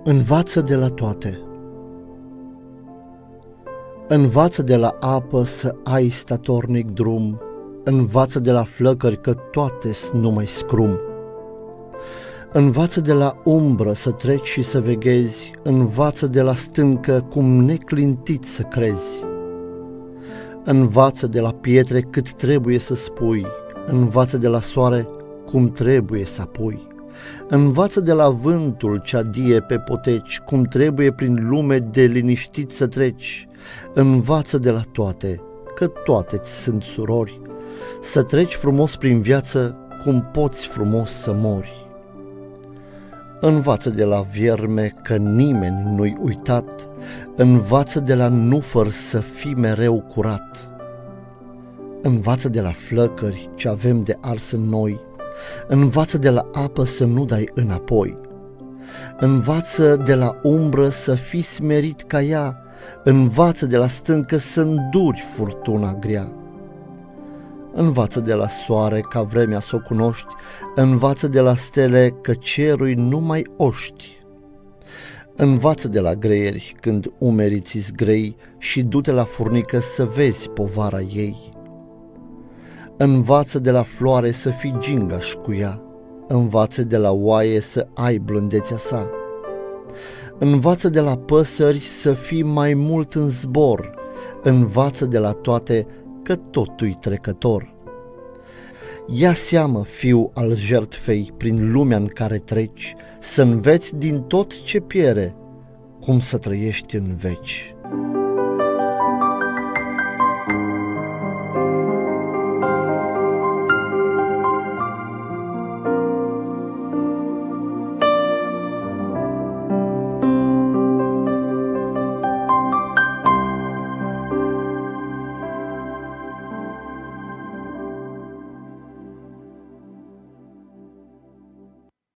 Învață de la toate. Învață de la apă să ai statornic drum, învață de la flăcări că toate-s numai scrum. Învață de la umbră să treci și să veghezi, învață de la stâncă cum neclintit să crezi. Învață de la pietre cât trebuie să spui, învață de la soare cum trebuie să apui. Învață de la vântul ce adie pe poteci, cum trebuie prin lume de liniștit să treci. Învață de la toate, că toate-ți sunt surori, să treci frumos prin viață, cum poți frumos să mori. Învață de la vierme că nimeni nu-i uitat, învață de la nufăr să fii mereu curat. Învață de la flăcări ce avem de ars în noi, învață de la apă să nu dai înapoi. Învață de la umbră să fii smerit ca ea, învață de la stâncă să înduri furtuna grea. Învață de la soare ca vremea s-o cunoști, învață de la stele că cerul nu mai oști. Învață de la greieri când umerii ți-s grei și du-te la furnică să vezi povara ei. Învață de la floare să fii gingaș cu ea, învață de la oaie să ai blândețea sa. Învață de la păsări să fii mai mult în zbor, învață de la toate că totul-i trecător. Ia seamă, fiu al jertfei, prin lumea în care treci, să înveți din tot ce piere, cum să trăiești în veci.